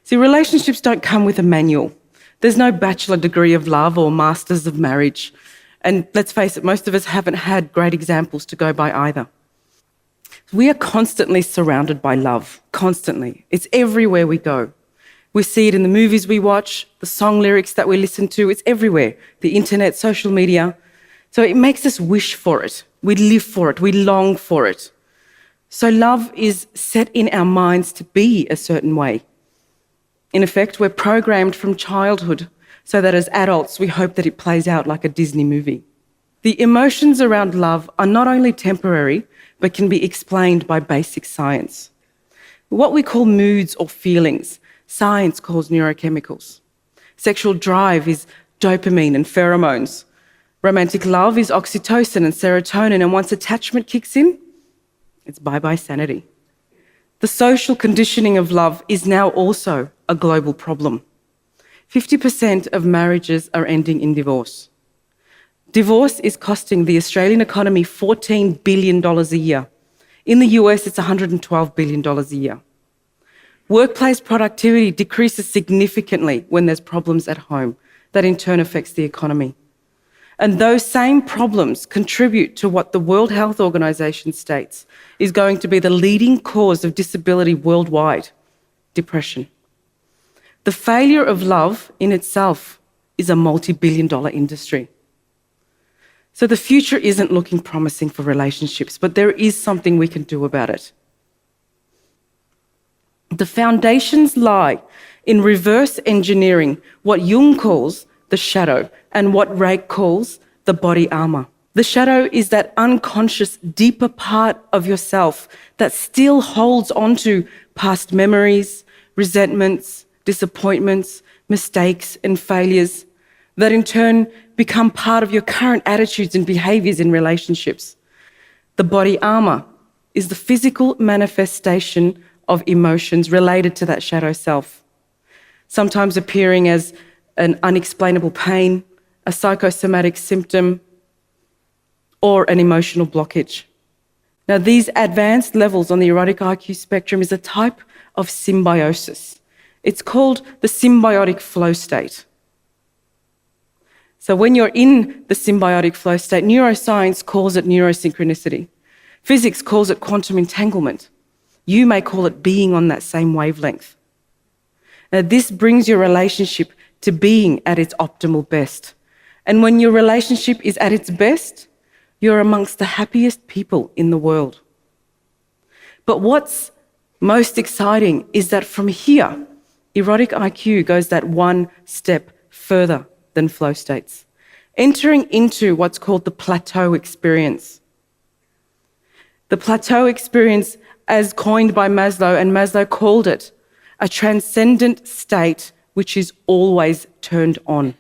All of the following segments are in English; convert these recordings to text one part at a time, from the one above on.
See, relationships don't come with a manual. There's no bachelor degree of love or masters of marriage. And let's face it, most of us haven't had great examples to go by either. We are constantly surrounded by love, constantly. It's everywhere we go. We see it in the movies we watch, the song lyrics that we listen to, it's everywhere. The internet, social media. So it makes us wish for it. We live for it, we long for it. So love is set in our minds to be a certain way. In effect, we're programmed from childhood so that as adults we hope that it plays out like a Disney movie. The emotions around love are not only temporary, but can be explained by basic science. What we call moods or feelings, science calls neurochemicals. Sexual drive is dopamine and pheromones. Romantic love is oxytocin and serotonin, and once attachment kicks in, it's bye-bye sanity. The social conditioning of love is now also a global problem. 50% of marriages are ending in divorce. Divorce is costing the Australian economy $14 billion a year. In the US, it's $112 billion a year. Workplace productivity decreases significantly when there's problems at home. That in turn affects the economy. And those same problems contribute to what the World Health Organization states is going to be the leading cause of disability worldwide: depression. The failure of love in itself is a multi-billion-dollar industry. So the future isn't looking promising for relationships, but there is something we can do about it. The foundations lie in reverse engineering what Jung calls the shadow and what ErIQ calls the body armor. The shadow is that unconscious, deeper part of yourself that still holds onto past memories, resentments, disappointments, mistakes, and failures that in turn become part of your current attitudes and behaviors in relationships. The body armor is the physical manifestation of emotions related to that shadow self, sometimes appearing as an unexplainable pain, a psychosomatic symptom, or an emotional blockage. Now, these advanced levels on the erotic IQ spectrum is a type of symbiosis. It's called the symbiotic flow state. So when you're in the symbiotic flow state, neuroscience calls it neurosynchronicity. Physics calls it quantum entanglement. You may call it being on that same wavelength. Now, this brings your relationship to being at its optimal best. And when your relationship is at its best, you're amongst the happiest people in the world. But what's most exciting is that from here, erotic IQ goes that one step further than flow states, entering into what's called the plateau experience. The plateau experience, as coined by Maslow, and Maslow called it a transcendent state which is always turned on.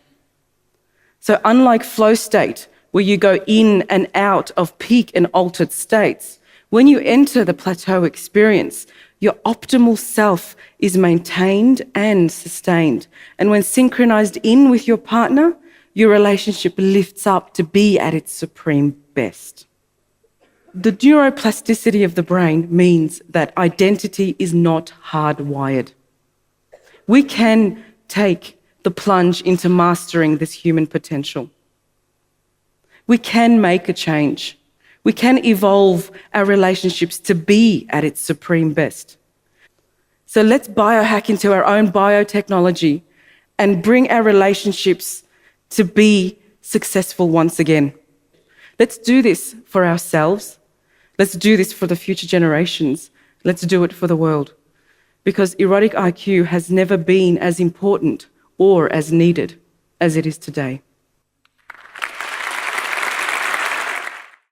So unlike flow state, where you go in and out of peak and altered states, when you enter the plateau experience, your optimal self is maintained and sustained. And when synchronized in with your partner, your relationship lifts up to be at its supreme best. The neuroplasticity of the brain means that identity is not hardwired. We can take the plunge into mastering this human potential. We can make a change. We can evolve our relationships to be at its supreme best. So let's biohack into our own biotechnology and bring our relationships to be successful once again. Let's do this for ourselves. Let's do this for the future generations. Let's do it for the world. Because erotic IQ has never been as important or as needed as it is today.